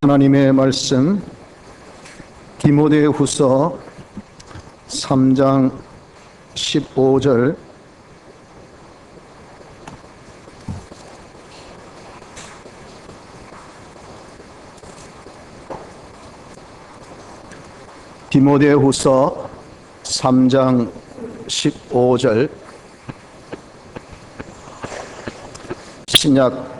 하나님의 말씀 디모데후서 3장 15절 디모데후서 3장 15절 신약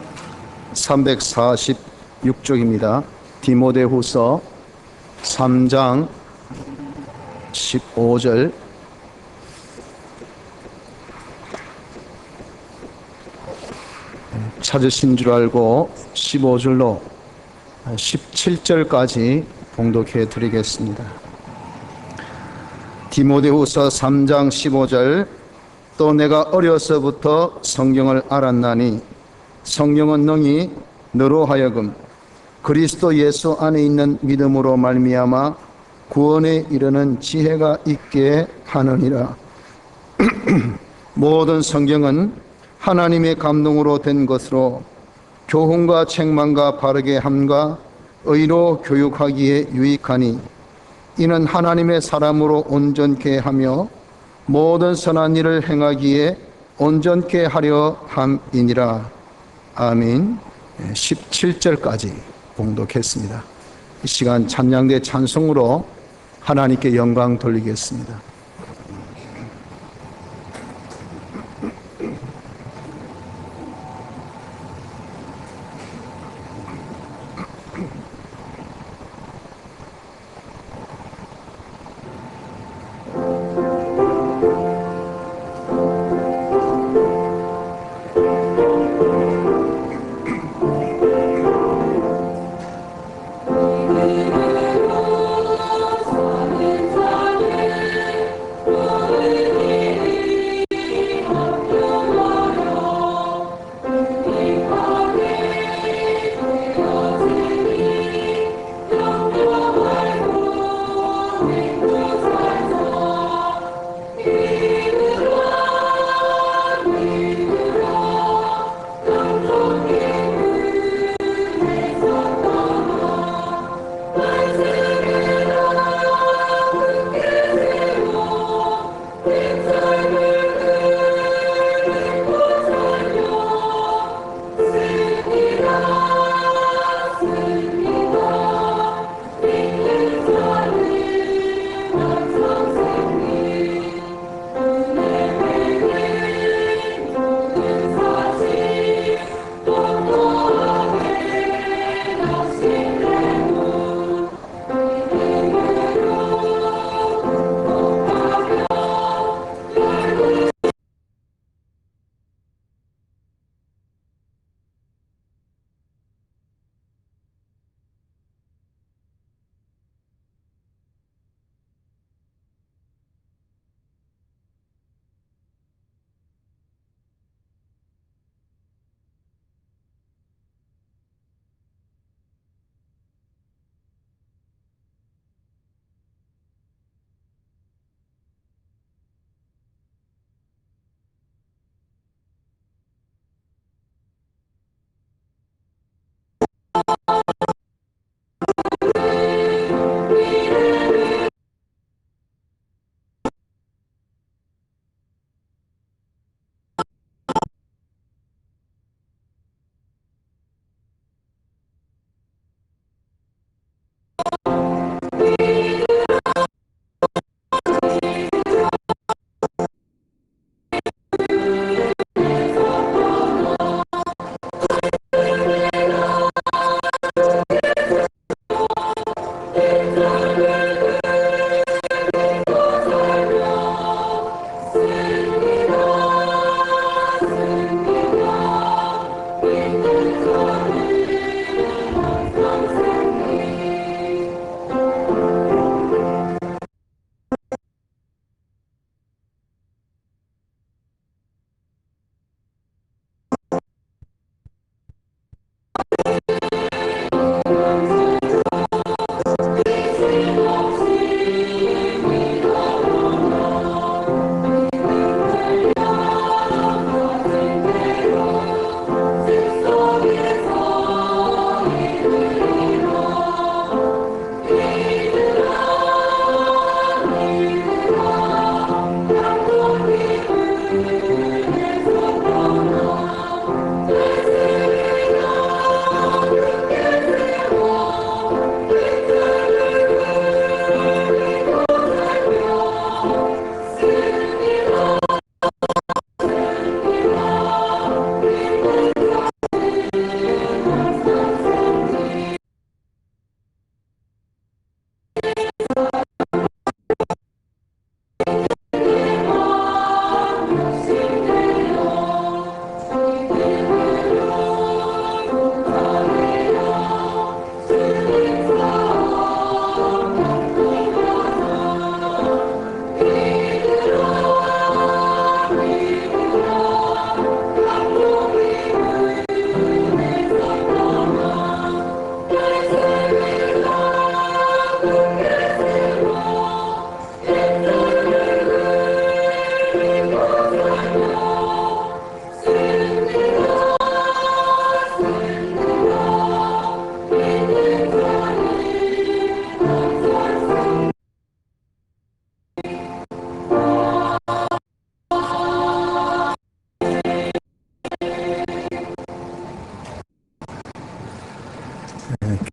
346쪽입니다. 디모데후서 3장 15절 찾으신 줄 알고 15절로 17절까지 봉독해 드리겠습니다. 디모데후서 3장 15절 또 내가 어려서부터 성경을 알았나니 성경은 능히 너로 하여금 그리스도 예수 안에 있는 믿음으로 말미암아 구원에 이르는 지혜가 있게 하느니라. 모든 성경은 하나님의 감동으로 된 것으로 교훈과 책망과 바르게 함과 의로 교육하기에 유익하니 이는 하나님의 사람으로 온전케 하며 모든 선한 일을 행하기에 온전케 하려 함이니라. 아멘. 17절까지 봉독했습니다. 이 시간 찬양대 찬송으로 하나님께 영광 돌리겠습니다.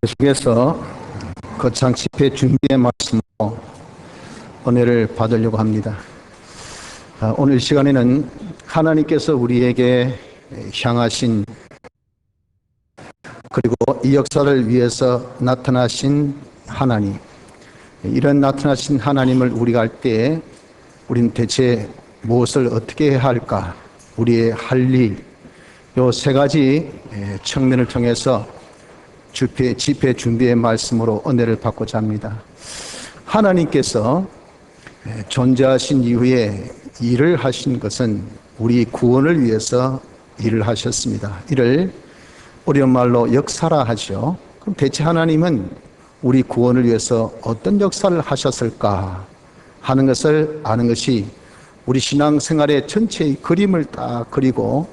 계속해서 거창 집회 준비의 말씀으로 은혜를 받으려고 합니다. 오늘 시간에는 하나님께서 우리에게 향하신 그리고 이 역사를 위해서 나타나신 하나님, 이런 나타나신 하나님을 우리가 할 때 우리는 대체 무엇을 어떻게 해야 할까? 우리의 할 일, 요 세 가지 측면을 통해서 집회 준비의 말씀으로 은혜를 받고자 합니다. 하나님께서 존재하신 이후에 일을 하신 것은 우리 구원을 위해서 일을 하셨습니다. 이를 어려운 말로 역사라 하죠. 그럼 대체 하나님은 우리 구원을 위해서 어떤 역사를 하셨을까 하는 것을 아는 것이 우리 신앙생활의 전체의 그림을 딱 그리고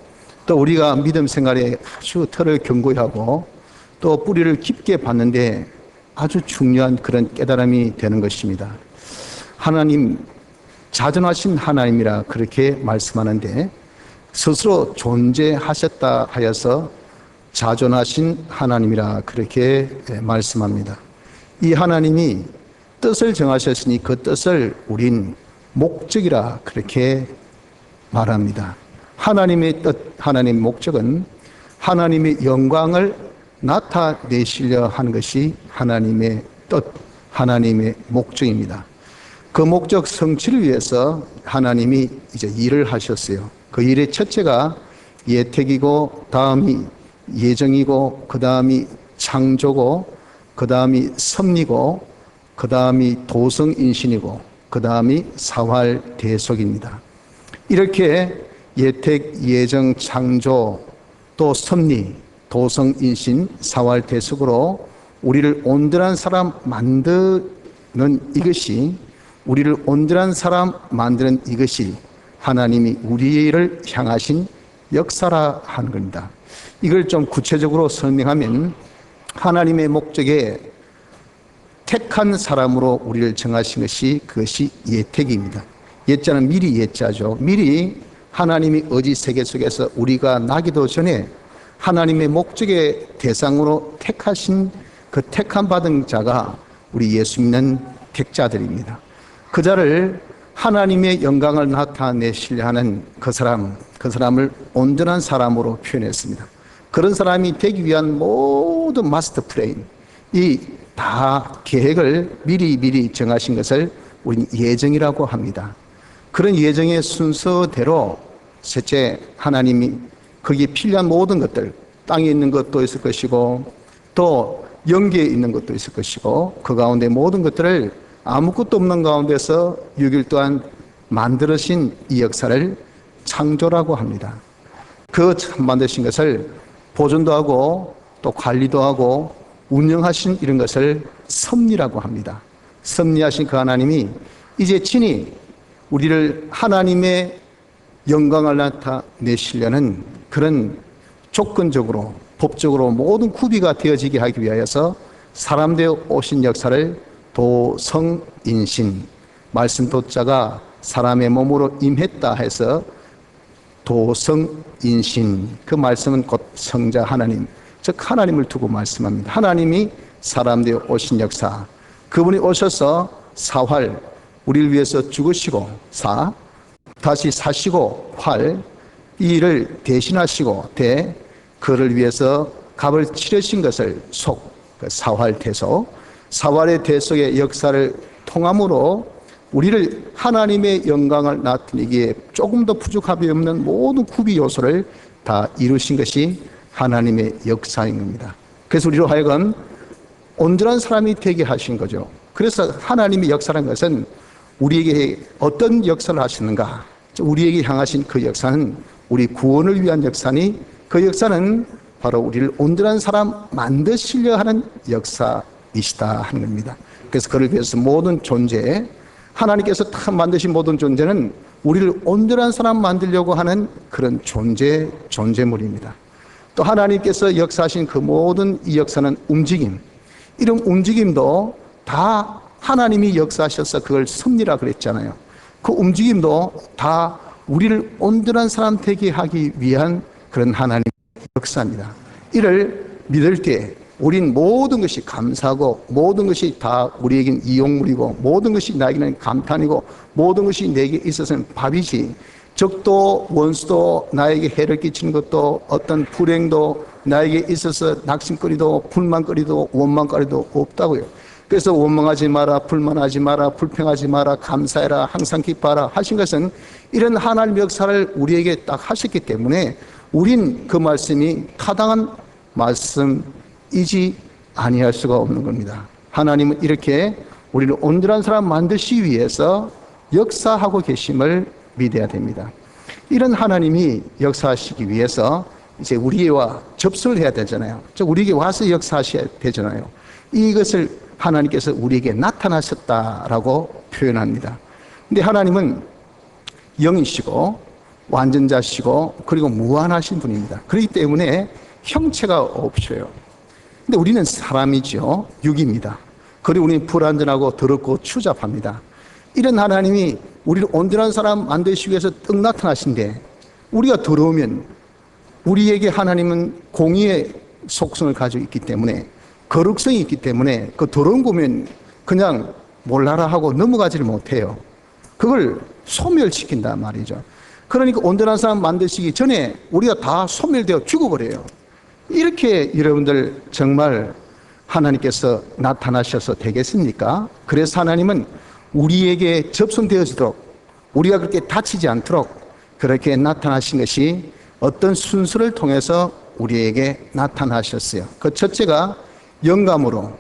또 우리가 믿음 생활에 아주 틀을 견고히 하고 또 뿌리를 깊게 받는데 아주 중요한 그런 깨달음이 되는 것입니다. 하나님, 자존하신 하나님이라 그렇게 말씀하는데 스스로 존재하셨다 하여서 자존하신 하나님이라 그렇게 말씀합니다. 이 하나님이 뜻을 정하셨으니 그 뜻을 우린 목적이라 그렇게 말합니다. 하나님의 뜻, 하나님의 목적은 하나님의 영광을 나타내시려 하는 것이 하나님의 뜻, 하나님의 목적입니다. 그 목적 성취를 위해서 하나님이 이제 일을 하셨어요. 그 일의 첫째가 예택이고, 다음이 예정이고, 그 다음이 창조고, 그 다음이 섭리고, 그 다음이 도성인신이고, 그 다음이 사활대속입니다. 이렇게 예택, 예정, 창조, 또 섭리, 도성인신, 사활대속으로 우리를 온전한 사람 만드는 이것이, 우리를 온전한 사람 만드는 이것이 하나님이 우리를 향하신 역사라 하는 겁니다. 이걸 좀 구체적으로 설명하면 하나님의 목적에 택한 사람으로 우리를 정하신 것이 그것이 예택입니다. 예자는 미리 예자죠. 미리 하나님이 어지 세계 속에서 우리가 나기도 전에 하나님의 목적의 대상으로 택하신 그 택함 받은 자가 우리 예수 믿는 택자들입니다. 그 자를 하나님의 영광을 나타내시려 하는 그 사람을 온전한 사람으로 표현했습니다. 그런 사람이 되기 위한 모든 마스터 플랜, 이 다 계획을 미리 정하신 것을 우리는 예정이라고 합니다. 그런 예정의 순서대로 셋째, 하나님이 거기에 필요한 모든 것들, 땅에 있는 것도 있을 것이고 또 영계에 있는 것도 있을 것이고 그 가운데 모든 것들을 아무것도 없는 가운데서 6일 동안 만들으신 이 역사를 창조라고 합니다. 그 만드신 것을 보존도 하고 또 관리도 하고 운영하신 이런 것을 섭리라고 합니다. 섭리하신 그 하나님이 이제 친히 우리를 하나님의 영광을 나타내시려는 그런 조건적으로 법적으로 모든 구비가 되어지게 하기 위하여서 사람 되어 오신 역사를 도성인신, 말씀 도자가 사람의 몸으로 임했다 해서 도성인신, 그 말씀은 곧 성자 하나님, 즉 하나님을 두고 말씀합니다. 하나님이 사람 되어 오신 역사, 그분이 오셔서 사활, 우리를 위해서 죽으시고 다시 사시고 활, 이 일을 대신하시고 그를 위해서 값을 치르신 것을 사활 대속, 사활의 대속의 역사를 통함으로 우리를 하나님의 영광을 나타내기에 조금 더 부족함이 없는 모든 구비 요소를 다 이루신 것이 하나님의 역사인 겁니다. 그래서 우리로 하여금 온전한 사람이 되게 하신 거죠. 그래서 하나님의 역사라는 것은 우리에게 어떤 역사를 하시는가, 우리에게 향하신 그 역사는 우리 구원을 위한 역사니 그 역사는 바로 우리를 온전한 사람 만드시려 하는 역사이시다 하는 겁니다. 그래서 그를 위해서 모든 존재, 하나님께서 다 만드신 모든 존재는 우리를 온전한 사람 만들려고 하는 그런 존재물입니다. 또 하나님께서 역사하신 그 모든 이 역사는 움직임, 이런 움직임도 다 하나님이 역사하셔서 그걸 섭리라 그랬잖아요. 그 움직임도 다 우리를 온전한 사람 되게 하기 위한 그런 하나님의 역사입니다. 이를 믿을 때 우린 모든 것이 감사하고 모든 것이 다 우리에겐 이용물이고 모든 것이 나에게는 감탄이고 모든 것이 내게 있어서는 밥이지, 적도 원수도 나에게 해를 끼치는 것도 어떤 불행도 나에게 있어서 낙심거리도 불만거리도 원망거리도 없다고요. 그래서 원망하지 마라, 불만하지 마라, 불평하지 마라, 감사해라, 항상 기뻐하라 하신 것은 이런 하나님의 역사를 우리에게 딱 하셨기 때문에 우린 그 말씀이 타당한 말씀이지 아니할 수가 없는 겁니다. 하나님은 이렇게 우리를 온전한 사람 만드시기 위해서 역사하고 계심을 믿어야 됩니다. 이런 하나님이 역사하시기 위해서 이제 우리와 접속을 해야 되잖아요. 즉 우리에게 와서 역사하셔야 되잖아요. 이것을 하나님께서 우리에게 나타나셨다라고 표현합니다. 근데 하나님은 영이시고 완전자시고 그리고 무한하신 분입니다. 그렇기 때문에 형체가 없어요. 근데 우리는 사람이죠. 육입니다. 그리고 우리는 불완전하고 더럽고 추잡합니다. 이런 하나님이 우리를 온전한 사람 만드시기 위해서 떡 나타나신데 우리가 더러우면 우리에게 하나님은 공의의 속성을 가지고 있기 때문에 거룩성이 있기 때문에 그 더러운 거면 그냥 몰라라 하고 넘어가지를 못해요. 그걸 소멸시킨단 말이죠. 그러니까 온전한 사람 만드시기 전에 우리가 다 소멸되어 죽어버려요. 이렇게 여러분들 정말 하나님께서 나타나셔서 되겠습니까? 그래서 하나님은 우리에게 접선되어지도록 우리가 그렇게 다치지 않도록 그렇게 나타나신 것이 어떤 순서를 통해서 우리에게 나타나셨어요. 그 첫째가 영감으로,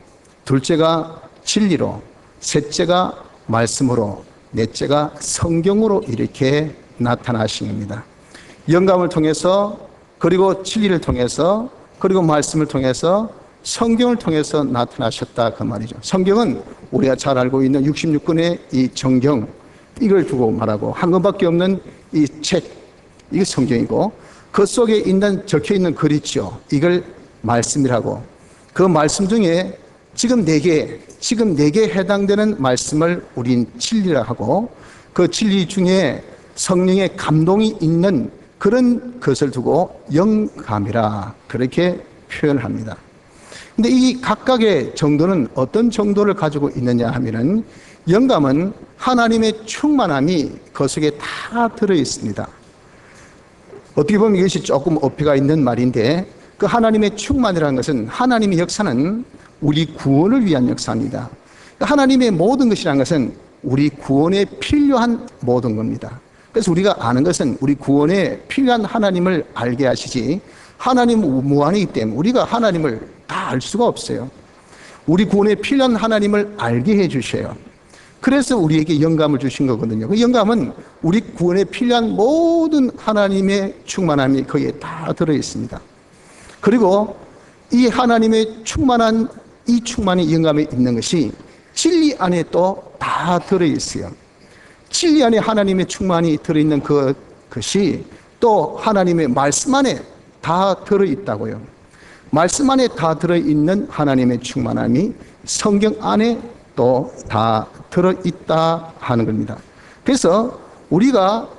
둘째가 진리로, 셋째가 말씀으로, 넷째가 성경으로 이렇게 나타나신 겁니다. 영감을 통해서, 그리고 진리를 통해서, 그리고 말씀을 통해서, 성경을 통해서 나타나셨다 그 말이죠. 성경은 우리가 잘 알고 있는 66권의 이 정경, 이걸 두고 말하고 한 권밖에 없는 이 책, 이게 성경이고 그 속에 있는 적혀있는 글 있죠. 이걸 말씀이라고, 그 말씀 중에 지금 내게 해당되는 말씀을 우린 진리라 하고 그 진리 중에 성령의 감동이 있는 그런 것을 두고 영감이라 그렇게 표현합니다. 근데 이 각각의 정도는 어떤 정도를 가지고 있느냐 하면은 영감은 하나님의 충만함이 그 속에 다 들어 있습니다. 어떻게 보면 이것이 조금 어폐가 있는 말인데 그 하나님의 충만이라는 것은 하나님의 역사는 우리 구원을 위한 역사입니다. 하나님의 모든 것이라는 것은 우리 구원에 필요한 모든 겁니다. 그래서 우리가 아는 것은 우리 구원에 필요한 하나님을 알게 하시지 하나님은 무한이기 때문에 우리가 하나님을 다 알 수가 없어요. 우리 구원에 필요한 하나님을 알게 해 주셔요. 그래서 우리에게 영감을 주신 거거든요. 그 영감은 우리 구원에 필요한 모든 하나님의 충만함이 거기에 다 들어 있습니다. 그리고 이 하나님의 충만한 이 충만의 영감이 있는 것이 진리 안에 또 다 들어 있어요. 진리 안에 하나님의 충만이 들어 있는 그것이 또 하나님의 말씀 안에 다 들어 있다고요. 말씀 안에 다 들어 있는 하나님의 충만함이 성경 안에 또 다 들어 있다 하는 겁니다. 그래서 우리가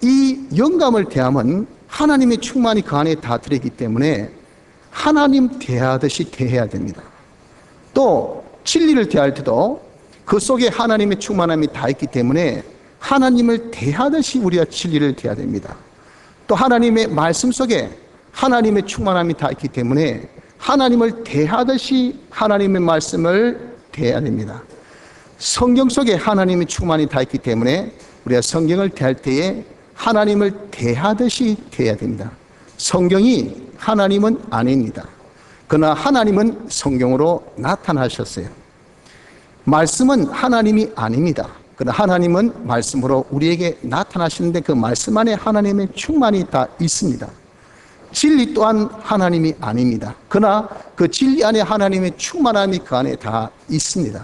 이 영감을 대하면 하나님의 충만이 그 안에 다 들어 있기 때문에 하나님 대하듯이 대해야 됩니다. 또 진리를 대할 때도 그 속에 하나님의 충만함이 다 있기 때문에 하나님을 대하듯이 우리가 진리를 대해야 됩니다. 또 하나님의 말씀 속에 하나님의 충만함이 다 있기 때문에 하나님을 대하듯이 하나님의 말씀을 대해야 됩니다. 성경 속에 하나님의 충만이 다 있기 때문에 우리가 성경을 대할 때에 하나님을 대하듯이 대해야 됩니다. 성경이 하나님은 아닙니다. 그러나 하나님은 성경으로 나타나셨어요. 말씀은 하나님이 아닙니다. 그러나 하나님은 말씀으로 우리에게 나타나시는데 그 말씀 안에 하나님의 충만이 다 있습니다. 진리 또한 하나님이 아닙니다. 그러나 그 진리 안에 하나님의 충만함이 그 안에 다 있습니다.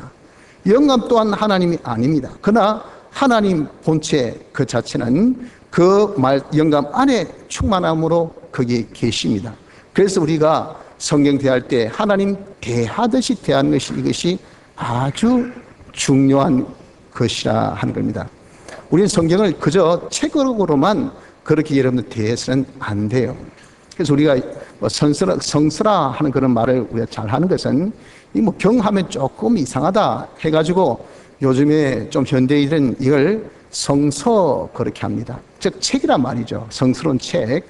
영감 또한 하나님이 아닙니다. 그러나 하나님 본체 그 자체는 그 영감 안에 충만함으로 거기에 계십니다. 그래서 우리가 성경 대할 때 하나님 대하듯이 대하는 것이 이것이 아주 중요한 것이라 하는 겁니다. 우리는 성경을 그저 책으로만 그렇게 여러분들 대해서는 안 돼요. 그래서 우리가 성스라 하는 그런 말을 우리가 잘 하는 것은 이 뭐 경하면 조금 이상하다 해가지고 요즘에 좀 현대인들은 이걸 성서 그렇게 합니다. 즉 책이란 말이죠. 성스러운 책.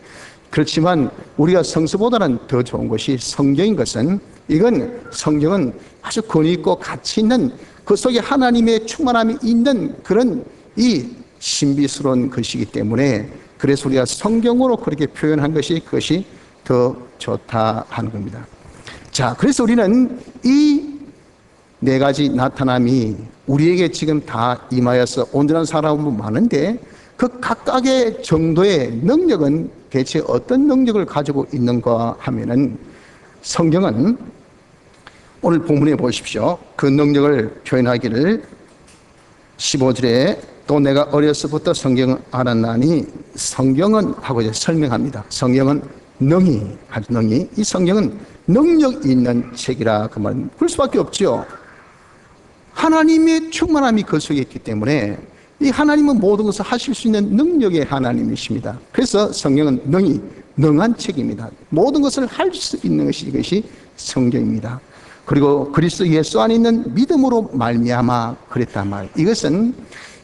그렇지만 우리가 성서보다는 더 좋은 것이 성경인 것은 이건 성경은 아주 권위 있고 가치 있는 그 속에 하나님의 충만함이 있는 그런 이 신비스러운 것이기 때문에 그래서 우리가 성경으로 그렇게 표현한 것이 그것이 더 좋다 하는 겁니다. 자, 그래서 우리는 이 네 가지 나타남이 우리에게 지금 다 임하여서 온전한 사람은 많은데 그 각각의 정도의 능력은 대체 어떤 능력을 가지고 있는가 하면은 성경은 오늘 본문에 보십시오. 그 능력을 표현하기를 15절에 또 내가 어려서부터 성경을 알았나니 성경은 하고 이제 설명합니다. 성경은 능히, 아주 능히, 이 성경은 능력 있는 책이라 그 말. 그럴 수밖에 없죠. 하나님의 충만함이 그 속에 있기 때문에 이 하나님은 모든 것을 하실 수 있는 능력의 하나님이십니다. 그래서 성경은 능히, 능한 책입니다. 모든 것을 할 수 있는 것이 이것이 성경입니다. 그리고 그리스도 예수 안에 있는 믿음으로 말미암아 그랬단 말. 이것은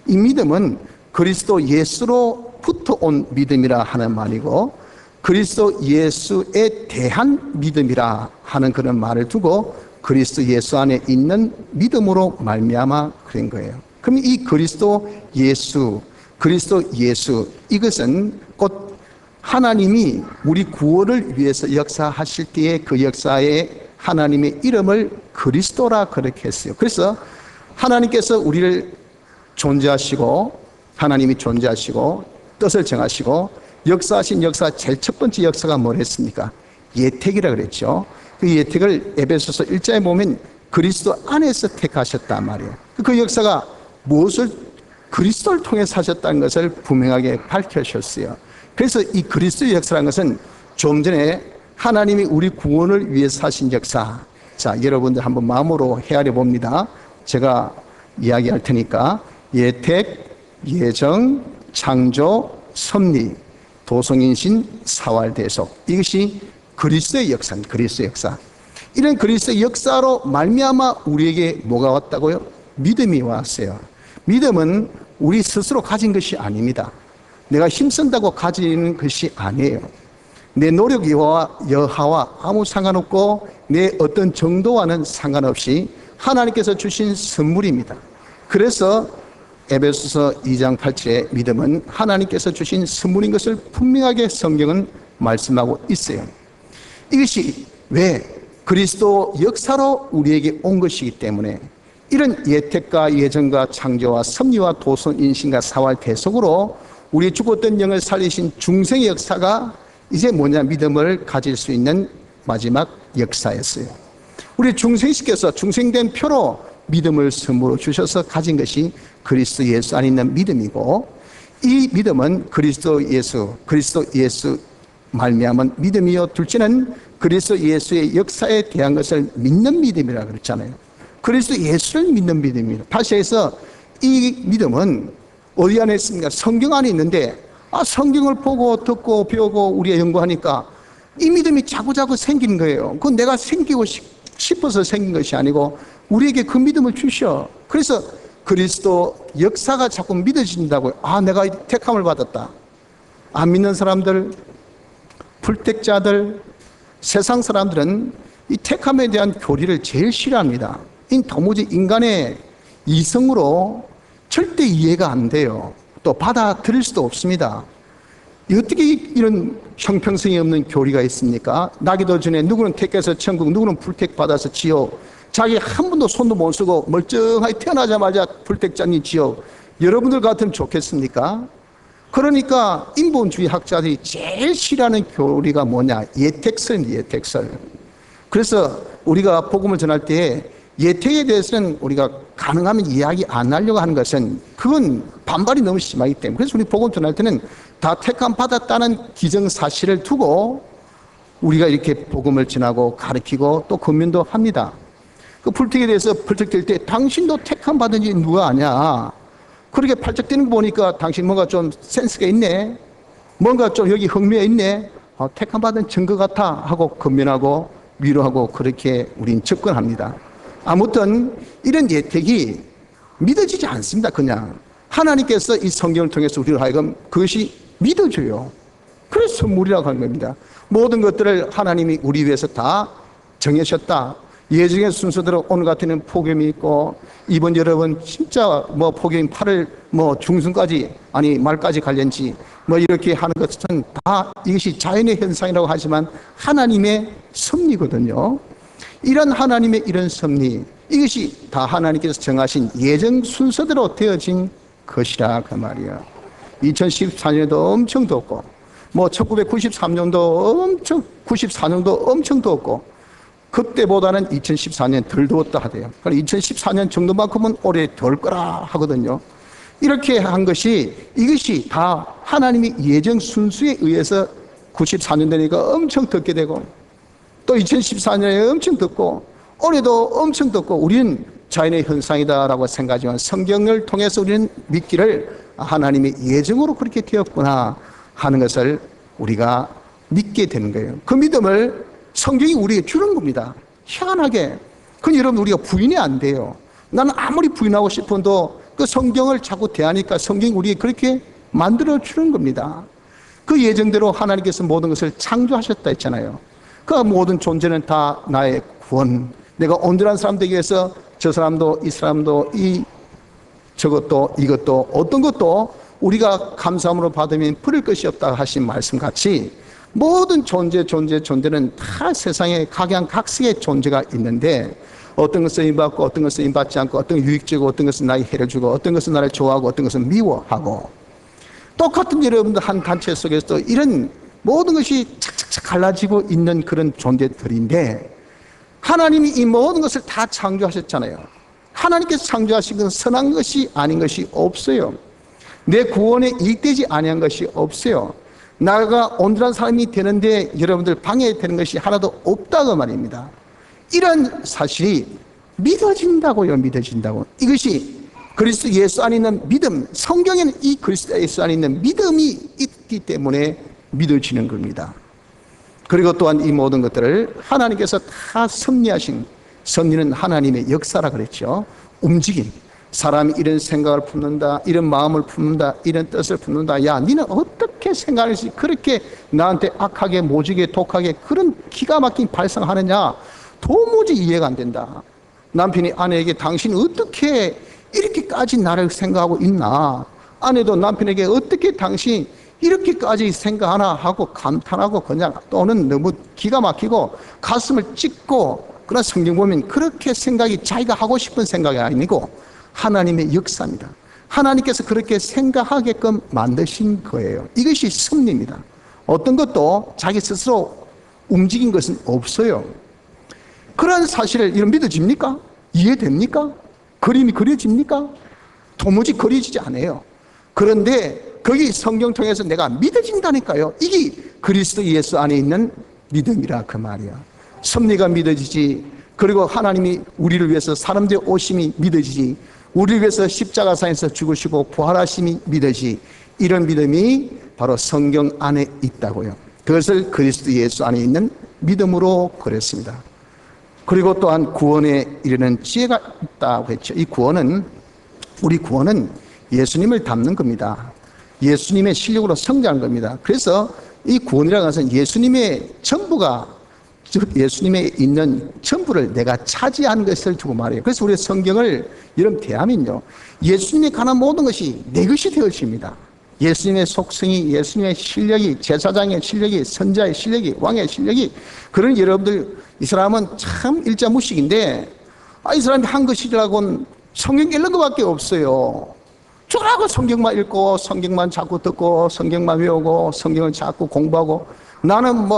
이 믿음은 그리스도 예수로부터 온 믿음이라 하는 말이고 그리스도 예수에 대한 믿음이라 하는 그런 말을 두고 그리스도 예수 안에 있는 믿음으로 말미암아 그런 거예요. 그럼 이 그리스도 예수 이것은 곧 하나님이 우리 구원을 위해서 역사하실 때에 그 역사에 하나님의 이름을 그리스도라 그렇게 했어요. 그래서 하나님께서 우리를 존재하시고 하나님이 존재하시고 뜻을 정하시고 역사하신 역사 제일 첫 번째 역사가 뭐랬습니까? 예택이라 그랬죠. 그 예택을 에베소서 1장에 보면 그리스도 안에서 택하셨단 말이에요. 그 역사가 무엇을 그리스도를 통해서 하셨다는 것을 분명하게 밝혀주셨어요. 그래서 이 그리스도의 역사라는 것은 좀 전에 하나님이 우리 구원을 위해서 하신 역사. 자, 여러분들 한번 마음으로 헤아려 봅니다. 제가 이야기할 테니까 예택, 예정, 창조, 섭리, 도성인신, 사활대속. 이것이 그리스도의 역사입니다. 그리스도의 역사. 이런 그리스도의 역사로 말미암아 우리에게 뭐가 왔다고요? 믿음이 왔어요. 믿음은 우리 스스로 가진 것이 아닙니다. 내가 힘쓴다고 가지는 것이 아니에요. 내 노력 여하와 아무 상관없고 내 어떤 정도와는 상관없이 하나님께서 주신 선물입니다. 그래서 에베소서 2장 8절의 믿음은 하나님께서 주신 선물인 것을 분명하게 성경은 말씀하고 있어요. 이것이 왜 그리스도 역사로 우리에게 온 것이기 때문에 이런 예택과 예정과 창조와 섭리와 도성 인신과 사활 대속으로 우리 죽었던 영을 살리신 중생의 역사가 이제 뭐냐 믿음을 가질 수 있는 마지막 역사였어요. 우리 중생시켜서 중생된 표로 믿음을 선물로 주셔서 가진 것이 그리스도 예수 안에 있는 믿음이고 이 믿음은 그리스도 예수 말미암은 믿음이요 둘째는 그리스도 예수의 역사에 대한 것을 믿는 믿음이라고 그랬잖아요. 그리스도 예수를 믿는 믿음입니다. 다시 해서 이 믿음은 어디 안에 있습니까? 성경 안에 있는데 성경을 보고 듣고 배우고 우리가 연구하니까 이 믿음이 자꾸자꾸 생기는 거예요. 그건 내가 생기고 싶어서 생긴 것이 아니고 우리에게 그 믿음을 주셔. 그래서 그리스도 역사가 자꾸 믿어진다고요. 내가 택함을 받았다. 안 믿는 사람들, 불택자들, 세상 사람들은 이 택함에 대한 교리를 제일 싫어합니다. 도무지 인간의 이성으로 절대 이해가 안 돼요. 또 받아들일 수도 없습니다. 어떻게 이런 형평성이 없는 교리가 있습니까? 나기도 전에 누구는 택해서 천국, 누구는 불택받아서 지옥. 자기 한 번도 손도 못 쓰고 멀쩡하게 태어나자마자 불택자니 지옥. 여러분들 같으면 좋겠습니까? 그러니까 인본주의 학자들이 제일 싫어하는 교리가 뭐냐? 예택설입니다. 예택설. 그래서 우리가 복음을 전할 때 예택에 대해서는 우리가 가능하면 이야기 안 하려고 하는 것은 그건 반발이 너무 심하기 때문에 그래서 우리 복음 전할 때는 다 택함 받았다는 기정사실을 두고 우리가 이렇게 복음을 전하고 가르치고 또 권면도 합니다. 그 불택에 대해서 불택될 때 당신도 택함 받은지 누가 아냐? 그렇게 팔쩍 뛰는 거 보니까 당신 뭔가 좀 센스가 있네. 뭔가 좀 여기 흥미가 있네. 택함받은 증거 같아 하고 건면하고 위로하고 그렇게 우린 접근합니다. 아무튼 이런 예택이 믿어지지 않습니다. 그냥 하나님께서 이 성경을 통해서 우리를 하여금 그것이 믿어져요. 그래서 선물이라고 하는 겁니다. 모든 것들을 하나님이 우리 위해서 다 정하셨다. 예정의 순서대로 오늘 같은 폭염이 있고, 이번 여러분 진짜 폭염이 8월 중순까지 아니 말까지 갈는지 이렇게 하는 것은 다 이것이 자연의 현상이라고 하지만 하나님의 섭리거든요. 이런 하나님의 이런 섭리, 이것이 다 하나님께서 정하신 예정 순서대로 되어진 것이라 그 말이야. 2014년도 엄청 덥고 1993년도 94년도 엄청 덥고, 그때보다는 2014년 덜 더웠다 하대요. 그러니까 2014년 정도만큼은 올해 덜 거라 하거든요. 이렇게 한 것이, 이것이 다 하나님이 예정 순수에 의해서 94년 되니까 엄청 덥게 되고, 또 2014년에 엄청 덥고, 올해도 엄청 덥고, 우리는 자연의 현상이다라고 생각하지만 성경을 통해서 우리는 믿기를 하나님의 예정으로 그렇게 되었구나 하는 것을 우리가 믿게 되는 거예요. 그 믿음을 성경이 우리에게 주는 겁니다. 희한하게. 그건 여러분 우리가 부인이 안 돼요. 나는 아무리 부인하고 싶어도 그 성경을 자꾸 대하니까 성경이 우리에게 그렇게 만들어 주는 겁니다. 그 예정대로 하나님께서 모든 것을 창조하셨다 했잖아요. 그 모든 존재는 다 나의 구원. 내가 온전한 사람 되기 위해서 저 사람도 이 사람도 저것도 이것도 어떤 것도 우리가 감사함으로 받으면 부릴 것이 없다 하신 말씀 같이 모든 존재는 다 세상에 각양각색의 존재가 있는데, 어떤 것은 쓰임받고 어떤 것은 쓰임받지 않고, 어떤 것은 유익적이고 어떤 것은 나에게 해를 주고, 어떤 것은 나를 좋아하고 어떤 것은 미워하고, 똑같은 여러분들 한 단체 속에서 이런 모든 것이 착착착 갈라지고 있는 그런 존재들인데, 하나님이 이 모든 것을 다 창조하셨잖아요. 하나님께서 창조하신 것은 선한 것이 아닌 것이 없어요. 내 구원에 이익되지 아니한 것이 없어요. 나가 온전한 사람이 되는데 여러분들 방해되는 것이 하나도 없다고 말입니다. 이런 사실이 믿어진다고요. 믿어진다고. 이것이 그리스도 예수 안에 있는 믿음, 성경에는 이 그리스도 예수 안에 있는 믿음이 있기 때문에 믿어지는 겁니다. 그리고 또한 이 모든 것들을 하나님께서 다 섭리하신, 섭리는 하나님의 역사라 그랬죠. 움직임. 사람이 이런 생각을 품는다, 이런 마음을 품는다, 이런 뜻을 품는다. 야, 니는 어떻게 생각할지 그렇게 나한테 악하게, 모지게, 독하게 그런 기가 막힌 발상하느냐? 도무지 이해가 안 된다. 남편이 아내에게 당신 어떻게 이렇게까지 나를 생각하고 있나? 아내도 남편에게 어떻게 당신 이렇게까지 생각하나 하고 감탄하고 그냥, 또는 너무 기가 막히고 가슴을 찢고, 그러나 성경 보면 그렇게 생각이 자기가 하고 싶은 생각이 아니고 하나님의 역사입니다. 하나님께서 그렇게 생각하게끔 만드신 거예요. 이것이 섭리입니다. 어떤 것도 자기 스스로 움직인 것은 없어요. 그런 사실을 이런 믿어집니까? 이해됩니까? 그림이 그려집니까? 도무지 그려지지 않아요. 그런데 거기 성경 통해서 내가 믿어진다니까요. 이게 그리스도 예수 안에 있는 믿음이라 그 말이야. 섭리가 믿어지지, 그리고 하나님이 우리를 위해서 사람들의 오심이 믿어지지, 우리를 위해서 십자가상에서 죽으시고 부활하심이 믿어지지, 이런 믿음이 바로 성경 안에 있다고요. 그것을 그리스도 예수 안에 있는 믿음으로 그랬습니다. 그리고 또한 구원에 이르는 지혜가 있다고 했죠. 이 구원은, 우리 구원은 예수님을 닮는 겁니다. 예수님의 실력으로 성장한 겁니다. 그래서 이 구원이라는 것은 예수님의 전부가, 즉 예수님의 있는 전부를 내가 차지한 것을 두고 말해요. 그래서 우리 성경을 여러분 대하면요, 예수님에 관한 모든 것이 내 것이 되어집니다. 예수님의 속성이, 예수님의 실력이, 제사장의 실력이, 선자의 실력이, 왕의 실력이, 그런 여러분들, 이 사람은 참 일자무식인데, 이 사람이 한 것이라고는 성경 읽는 것밖에 없어요. 쭉 성경만 읽고, 성경만 자꾸 듣고, 성경만 외우고, 성경을 자꾸 공부하고, 나는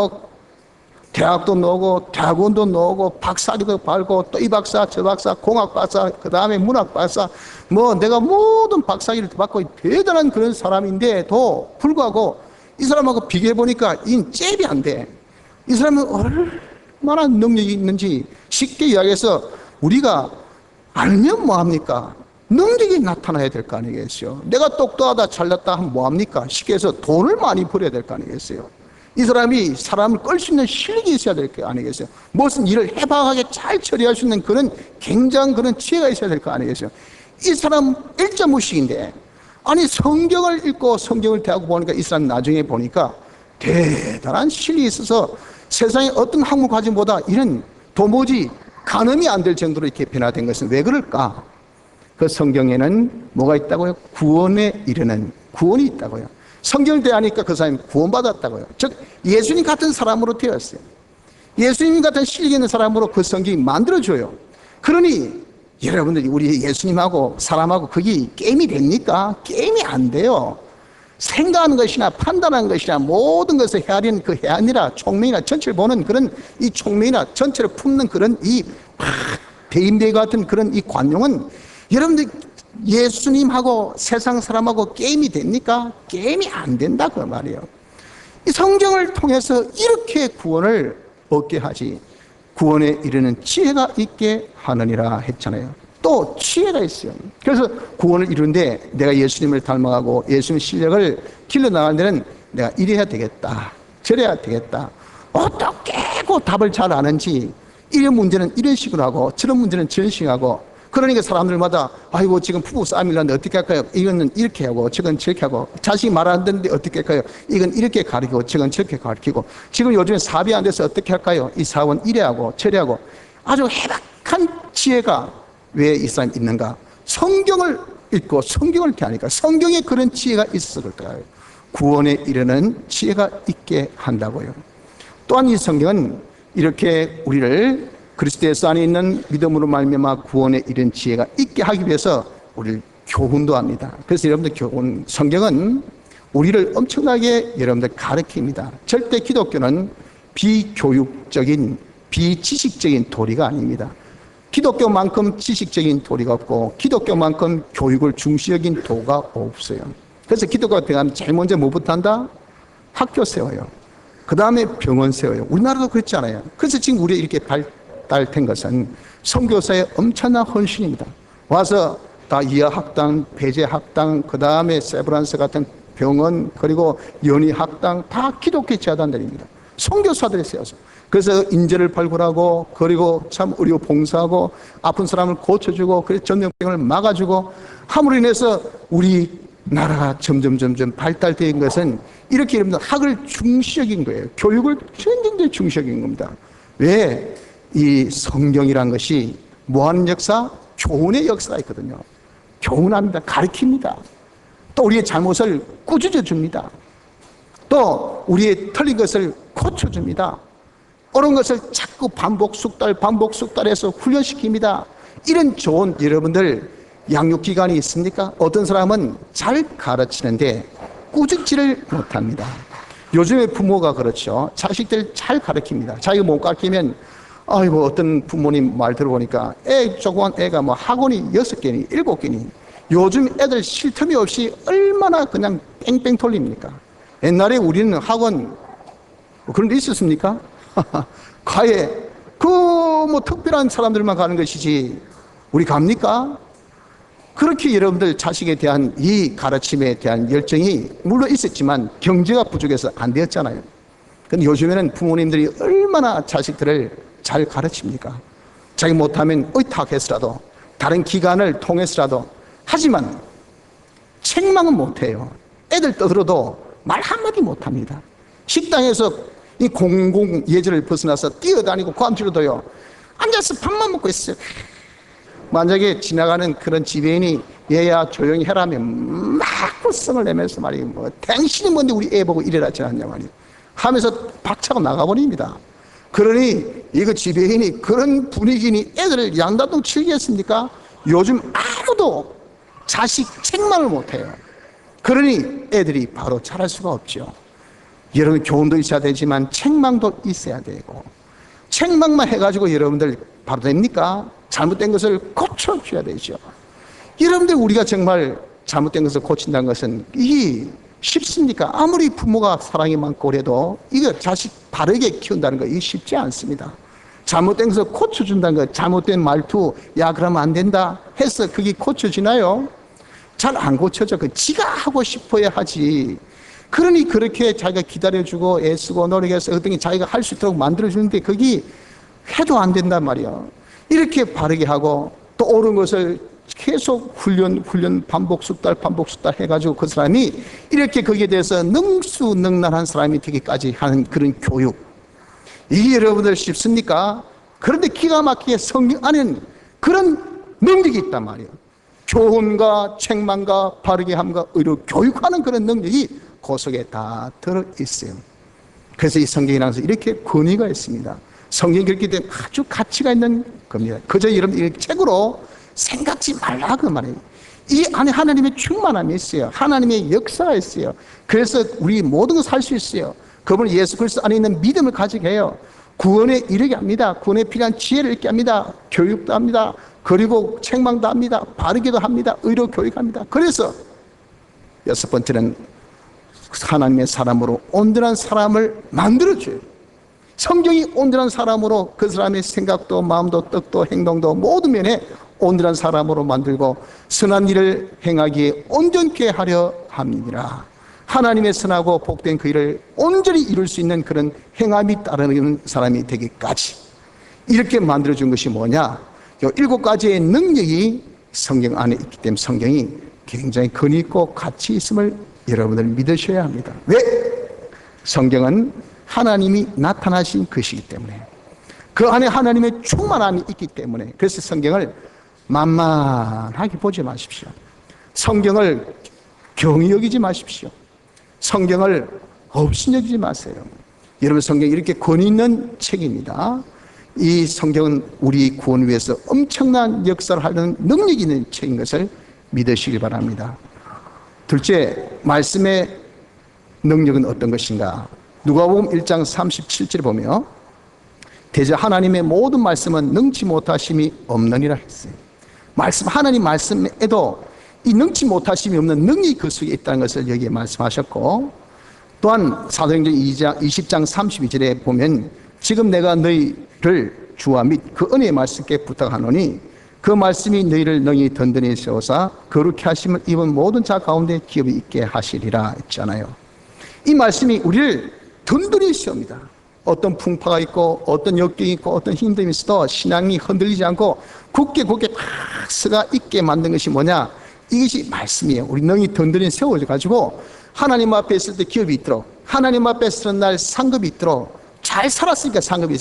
대학도 나오고 대학원도 나오고 박사기도 밟고, 또 이 박사 저 박사 공학 박사 그 다음에 문학 박사, 내가 모든 박사기를 받고 대단한 그런 사람인데도 불구하고 이 사람하고 비교해 보니까 이 잽이 안 돼. 이 사람은 얼마나 능력이 있는지 쉽게 이야기해서 우리가 알면 뭐합니까? 능력이 나타나야 될 거 아니겠어요? 내가 똑똑하다 잘났다 하면 뭐합니까? 쉽게 해서 돈을 많이 벌여야 될 거 아니겠어요? 이 사람이 사람을 끌 수 있는 실력이 있어야 될 거 아니겠어요? 무슨 일을 해박하게 잘 처리할 수 있는 그런 굉장한 그런 지혜가 있어야 될 거 아니겠어요? 이 사람 일자무식인데, 아니 성경을 읽고 성경을 대하고 보니까 이 사람 나중에 보니까 대단한 실력이 있어서 세상에 어떤 학문 과정보다 이런 도무지 가늠이 안 될 정도로 이렇게 변화된 것은 왜 그럴까? 그 성경에는 뭐가 있다고요? 구원에 이르는 구원이 있다고요. 성경을 대하니까 그 사람이 구원받았다고요. 즉 예수님 같은 사람으로 되었어요. 예수님 같은 실력 있는 사람으로 그 성경이 만들어줘요. 그러니 여러분들이 우리 예수님하고 사람하고 그게 게임이 됩니까? 게임이 안 돼요. 생각하는 것이나 판단하는 것이나 모든 것을 헤아리는 그 헤아리라 총명이나 전체를 보는 그런 이 총명이나 전체를 품는 그런 이 대인배 같은 그런 이 관용은 여러분들 예수님하고 세상 사람하고 게임이 됩니까? 게임이 안 된다 그 말이에요. 이 성경을 통해서 이렇게 구원을 얻게 하지, 구원에 이르는 지혜가 있게 하느니라 했잖아요. 또 지혜가 있어요. 그래서 구원을 이루는데 내가 예수님을 닮아가고 예수님 실력을 길러나가는 데는 내가 이래야 되겠다, 저래야 되겠다. 어떻게 그 답을 잘 아는지, 이런 문제는 이런 식으로 하고 저런 문제는 저런 식으로 하고, 그러니까 사람들마다 아이고 지금 부부 싸움이 났는데 어떻게 할까요? 이거는 이렇게 하고 저건 저렇게 하고, 자식이 말 안 듣는데 어떻게 할까요? 이건 이렇게 가르치고 저건 저렇게 가르치고, 지금 요즘에 사업이 안 돼서 어떻게 할까요? 이 사업은 이래 하고 저래 하고. 아주 해박한 지혜가 왜 이 사람이 있는가? 성경을 읽고 성경을 이렇게 하니까 성경에 그런 지혜가 있을 거예요. 구원에 이르는 지혜가 있게 한다고요. 또한 이 성경은 이렇게 우리를 그리스도 예수 안에 있는 믿음으로 말미암아 구원에 이른 지혜가 있게 하기 위해서 우리를 교훈도 합니다. 그래서 여러분들 교훈, 성경은 우리를 엄청나게 여러분들 가르칩니다. 절대 기독교는 비교육적인 비지식적인 도리가 아닙니다. 기독교만큼 지식적인 도리가 없고 기독교만큼 교육을 중시 여긴 도가 없어요. 그래서 기독교가 들어가면 제일 먼저 뭐부터 한다? 학교 세워요. 그 다음에 병원 세워요. 우리나라도 그렇잖아요. 그래서 지금 우리 이렇게 발달된 것은 선교사의 엄청난 헌신입니다. 와서 다 이하학당, 배제학당, 그 다음에 세브란스 같은 병원, 그리고 연희학당 다 기독교 재단들입니다. 선교사들이 세워서. 그래서 인재를 발굴하고, 그리고 참 의료 봉사하고, 아픈 사람을 고쳐주고, 그래서 전염병을 막아주고 함으로 인해서 우리 나라가 점점 발달된 것은 이렇게 여러분들 학을 중시적인 거예요. 교육을 굉장히 중시적인 겁니다. 왜? 이 성경이란 것이 뭐하는 역사? 교훈의 역사가 있거든요. 교훈합니다. 가르칩니다. 또 우리의 잘못을 꾸짖어 줍니다. 또 우리의 틀린 것을 고쳐줍니다. 옳은 것을 자꾸 반복 숙달해서 훈련시킵니다. 이런 좋은 여러분들 양육기관이 있습니까? 어떤 사람은 잘 가르치는데 꾸짖지를 못합니다. 요즘의 부모가 그렇죠. 자식들 잘 가르칩니다. 자기가 못 가르치면 아이고, 어떤 부모님 말 들어보니까 조그만 애가 뭐 학원이 6개니 7개니 요즘 애들 쉴 틈이 없이 얼마나 그냥 뺑뺑 돌립니까? 옛날에 우리는 학원 그런 데 있었습니까? 가에 뭐 특별한 사람들만 가는 것이지 우리 갑니까? 그렇게 여러분들 자식에 대한 이 가르침에 대한 열정이 물론 있었지만 경제가 부족해서 안 되었잖아요. 근데 요즘에는 부모님들이 얼마나 자식들을 잘 가르칩니까? 자기 못하면 의탁해서라도 다른 기관을 통해서라도. 하지만 책망은 못해요. 애들 떠들어도 말 한마디 못합니다. 식당에서 이 공공 예절을 벗어나서 뛰어다니고 과음치료도요, 앉아서 밥만 먹고 있어요. 만약에 지나가는 그런 지배인이 얘야 조용히 해라면 막 불성을 내면서 말이에요. 뭐 당신이 뭔데 우리 애 보고 이래라지 않냐 말이에요 하면서 박차고 나가버립니다. 그러니 이거 지배인이 그런 분위기니 애들을 양다동 치겠습니까? 요즘 아무도 자식 책망을 못해요. 그러니 애들이 바로 자랄 수가 없죠. 여러분 교훈도 있어야 되지만 책망도 있어야 되고, 책망만 해가지고 여러분들 바로 됩니까? 잘못된 것을 고쳐줘야 되죠. 여러분들 우리가 정말 잘못된 것을 고친다는 것은 이게 쉽습니까? 아무리 부모가 사랑이 많고 그래도 이거 자식 바르게 키운다는 거 이게 쉽지 않습니다. 잘못된 것을 고쳐준다는 거, 잘못된 말투, 야 그러면 안 된다 해서 그게 고쳐지나요? 잘 안 고쳐져. 그 지가 하고 싶어야 하지. 그러니 그렇게 자기가 기다려주고 애쓰고 노력해서 어떤 게 자기가 할 수 있도록 만들어주는데 그게 해도 안 된단 말이야. 이렇게 바르게 하고 또 옳은 것을 계속 훈련 반복 숙달 해가지고 그 사람이 이렇게 거기에 대해서 능수능란한 사람이 되기까지 하는 그런 교육, 이게 여러분들 쉽습니까? 그런데 기가 막히게 성경 안에는 그런 능력이 있단 말이에요. 교훈과 책망과 바르게 함과 의로 교육하는 그런 능력이 그 속에 다 들어있어요. 그래서 이 성경에 나와서 이렇게 권위가 있습니다. 성경이 그렇게 되면 아주 가치가 있는 겁니다. 그저 여러분 이 책으로 생각지 말라 그 말이에요. 이 안에 하나님의 충만함이 있어요. 하나님의 역사가 있어요. 그래서 우리 모든 것을 할 수 있어요. 그분은 예수 그리스도 안에 있는 믿음을 가지게 해요. 구원에 이르게 합니다. 구원에 필요한 지혜를 있게 합니다. 교육도 합니다. 그리고 책망도 합니다. 바르게도 합니다. 의로 교육합니다. 그래서 여섯 번째는 하나님의 사람으로 온전한 사람을 만들어줘요. 성경이 온전한 사람으로 그 사람의 생각도 마음도 뜻도 행동도 모든 면에 온전한 사람으로 만들고 선한 일을 행하기에 온전케 하려 함이니라. 하나님의 선하고 복된 그 일을 온전히 이룰 수 있는 그런 행함이 따르는 사람이 되기까지 이렇게 만들어준 것이 뭐냐? 이 7가지의 능력이 성경 안에 있기 때문에 성경이 굉장히 근위 있고 가치 있음을 여러분들 믿으셔야 합니다. 왜? 성경은 하나님이 나타나신 것이기 때문에, 그 안에 하나님의 충만함이 있기 때문에. 그래서 성경을 만만하게 보지 마십시오. 성경을 경히 여기지 마십시오. 성경을 없이 여기지 마세요. 여러분, 성경이 이렇게 권위 있는 책입니다. 이 성경은 우리 구원을 위해서 엄청난 역사를 하는 능력이 있는 책인 것을 믿으시기 바랍니다. 둘째, 말씀의 능력은 어떤 것인가? 누가복음 1장 37절에 보면 대저 하나님의 모든 말씀은 능치 못하심이 없느니라 했어요. 하나님 말씀에도 이 능치 못하심이 없는 능력이 그 속에 있다는 것을 여기에 말씀하셨고, 또한 사도행전 20장 32절에 보면 지금 내가 너희를 주와 및 그 은혜의 말씀께 부탁하노니 그 말씀이 너희를 능히 든든히 세우사 거룩히 하심을 입은 모든 자 가운데 기업이 있게 하시리라 했잖아요. 이 말씀이 우리를 든든히 세웁니다. 어떤 풍파가 있고 어떤 역경이 있고 어떤 힘듦이 있어도 신앙이 흔들리지 않고 굳게 딱 서가 있게 만든 것이 뭐냐? 이것이 말씀이에요. 우리 능히 든든히 세워져 가지고 하나님 앞에 있을 때 기업이 있도록, 하나님 앞에 서는 날 상급이 있도록, 잘 살았으니까 상급이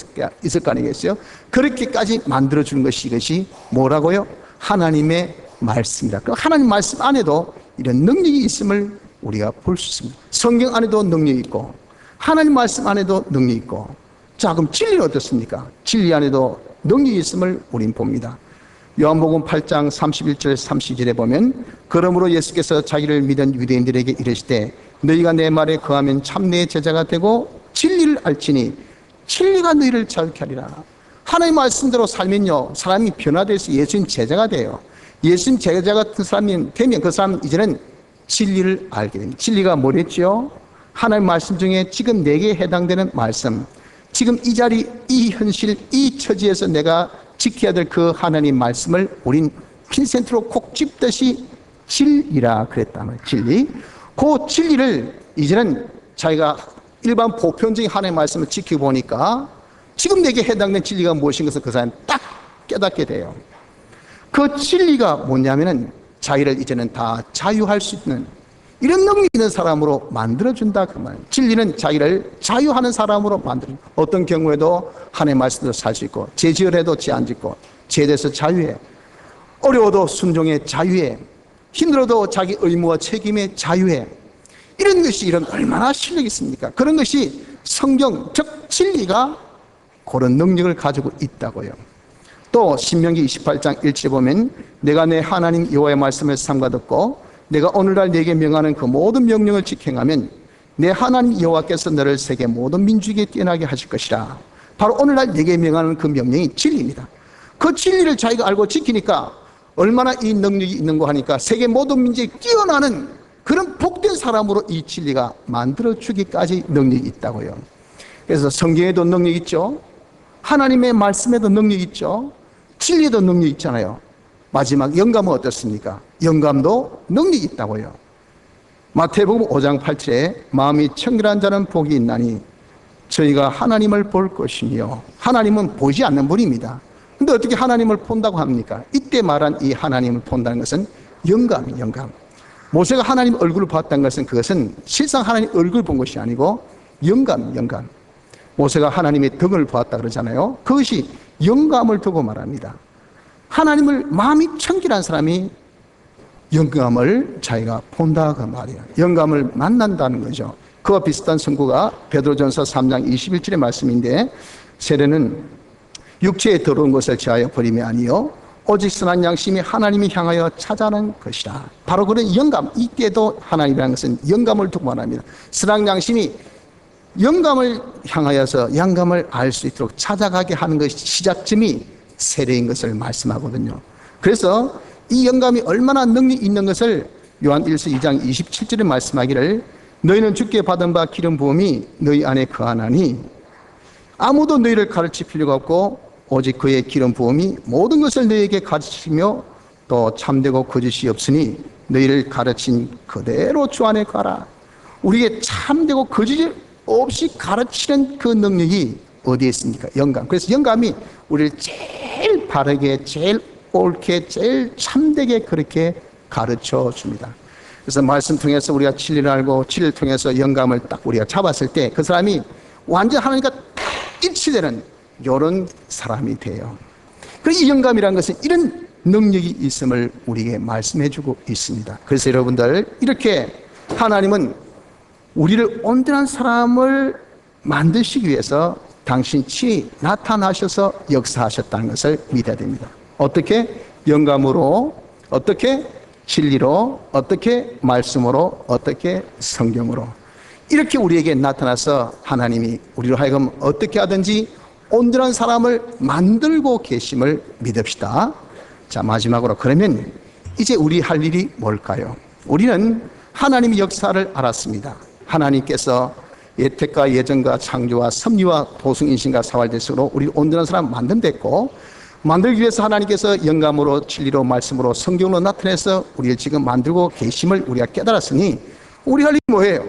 있을 거 아니겠어요? 그렇게까지 만들어주는 것이, 이것이 뭐라고요? 하나님의 말씀이다. 그 하나님 말씀 안에도 이런 능력이 있음을 우리가 볼 수 있습니다. 성경 안에도 능력이 있고 하나님 말씀 안에도 능력이 있고. 자, 그럼 진리는 어떻습니까? 진리 안에도 능력이 있음을 우린 봅니다. 요한복음 8장 31절 32절에 보면 그러므로 예수께서 자기를 믿은 유대인들에게 이르시되 너희가 내 말에 거하면 참 내 제자가 되고 진리를 알지니 진리가 너희를 자유케 하리라. 하나님 말씀대로 살면요, 사람이 변화돼서 예수님 제자가 돼요. 예수님 제자 같은 사람이 되면 그 사람은 이제는 진리를 알게 됩니다. 진리가 뭐랬죠? 하나님 말씀 중에 지금 내게 해당되는 말씀, 지금 이 자리, 이 현실, 이 처지에서 내가 지켜야 될 그 하나님 말씀을 우린 핀센트로 콕 집듯이 진리라 그랬다는 진리. 그 진리를 이제는 자기가 일반 보편적인 하나님의 말씀을 지켜보니까 지금 내게 해당된 진리가 무엇인 것을 그 사람이 딱 깨닫게 돼요. 그 진리가 뭐냐면은 자기를 이제는 다 자유할 수 있는 이런 능력이 있는 사람으로 만들어준다 그 말이에요. 진리는 자기를 자유하는 사람으로 만들어준다. 어떤 경우에도 하나님의 말씀대로 살 수 있고, 죄지을해도 죄 안 짓고, 죄에 대해서 자유해, 어려워도 순종의 자유해, 힘들어도 자기 의무와 책임의 자유해. 이런 것이 이런 얼마나 실력이 있습니까? 그런 것이 성경, 즉 진리가 그런 능력을 가지고 있다고요. 또 신명기 28장 1절에 보면 내가 내 하나님 여호와의 말씀을 삼가 듣고 내가 오늘날 네게 명하는 그 모든 명령을 지켜하면 내 하나님 여호와께서 너를 세계 모든 민족에 뛰어나게 하실 것이라. 바로 오늘날 네게 명하는 그 명령이 진리입니다. 그 진리를 자기가 알고 지키니까 얼마나 이 능력이 있는 거 하니까 세계 모든 민족에 뛰어나는 그런 복된 사람으로 이 진리가 만들어주기까지 능력이 있다고요. 그래서 성경에도 능력이 있죠. 하나님의 말씀에도 능력이 있죠. 진리에도 능력이 있잖아요. 마지막 영감은 어떻습니까? 영감도 능력이 있다고요. 마태복음 5장 8절에 마음이 청결한 자는 복이 있나니 저희가 하나님을 볼 것이며, 하나님은 보이지 않는 분입니다. 근데 어떻게 하나님을 본다고 합니까? 이때 말한 이 하나님을 본다는 것은 영감이에요, 영감. 모세가 하나님 얼굴을 봤다는 것은 그것은 실상 하나님 얼굴을 본 것이 아니고 영감. 모세가 하나님의 등을 보았다 그러잖아요. 그것이 영감을 두고 말합니다. 하나님을 마음이 청결한 사람이 영감을 자기가 본다 그 말이에요. 영감을 만난다는 거죠. 그와 비슷한 선구가 베드로전서 3장 21절의 말씀인데, 세례는 육체에 들어온 것을 제하여 버림이 아니요 오직 선한 양심이 하나님이 향하여 찾아는 것이라. 바로 그런 영감, 이때도 하나님이라는 것은 영감을 두고 말합니다. 선한 양심이 영감을 향하여서 영감을 알 수 있도록 찾아가게 하는 것이 시작점이 세례인 것을 말씀하거든요. 그래서 이 영감이 얼마나 능력이 있는 것을 요한 1서 2장 27절에 말씀하기를 너희는 주께 받은 바 기름 부음이 너희 안에 거하나니 아무도 너희를 가르칠 필요가 없고 오직 그의 기름 부음이 모든 것을 너희에게 가르치며 또 참되고 거짓이 없으니 너희를 가르친 그대로 주 안에 가라. 우리에게 참되고 거짓이 없이 가르치는 그 능력이 어디에 있습니까? 영감. 그래서 영감이 우리를 제일 바르게, 제일 옳게, 제일 참되게 그렇게 가르쳐 줍니다. 그래서 말씀 통해서 우리가 진리를 알고 진리를 통해서 영감을 딱 우리가 잡았을 때 그 사람이 완전 하나님과 일치되는 이런 사람이 돼요. 그래서 이 영감이라는 것은 이런 능력이 있음을 우리에게 말씀해 주고 있습니다. 그래서 여러분들, 이렇게 하나님은 우리를 온전한 사람을 만드시기 위해서 당신이 나타나셔서 역사하셨다는 것을 믿어야 됩니다. 어떻게? 영감으로, 어떻게? 진리로, 어떻게? 말씀으로, 어떻게? 성경으로. 이렇게 우리에게 나타나서 하나님이 우리로 하여금 어떻게 하든지 온전한 사람을 만들고 계심을 믿읍시다. 자, 마지막으로, 그러면 이제 우리 할 일이 뭘까요? 우리는 하나님의 역사를 알았습니다. 하나님께서 예택과 예정과 창조와 섭리와 도승인신과 사활대식으로 우리 온전한 사람 만든댔고, 만들기 위해서 하나님께서 영감으로 진리로 말씀으로 성경으로 나타내서 우리를 지금 만들고 계심을 우리가 깨달았으니 우리 할 일이 뭐예요?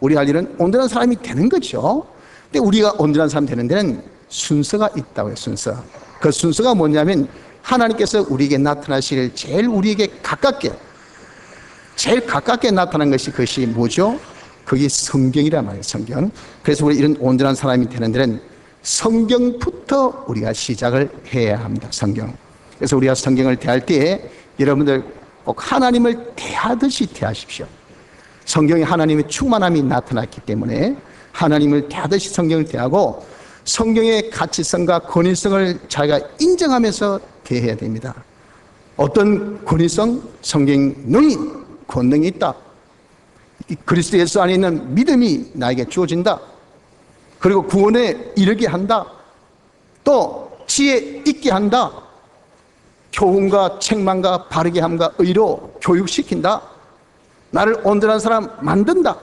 우리 할 일은 온전한 사람이 되는 거죠. 근데 우리가 온전한 사람 되는 데는 순서가 있다고요. 순서. 그 순서가 뭐냐면 하나님께서 우리에게 나타나실 제일 우리에게 가깝게, 제일 가깝게 나타난 것이 그것이 뭐죠? 그게 성경이란 말이에요. 성경. 그래서 우리 이런 온전한 사람이 되는 데는 성경부터 우리가 시작을 해야 합니다. 성경. 그래서 우리가 성경을 대할 때에 여러분들 꼭 하나님을 대하듯이 대하십시오. 성경에 하나님의 충만함이 나타났기 때문에 하나님을 대하듯이 성경을 대하고 성경의 가치성과 권위성을 자기가 인정하면서 대해야 됩니다. 어떤 권위성? 성경 능히 권능이 있다. 그리스도 예수 안에 있는 믿음이 나에게 주어진다. 그리고 구원에 이르게 한다. 또 지혜 있게 한다. 교훈과 책망과 바르게 함과 의로 교육시킨다. 나를 온전한 사람 만든다.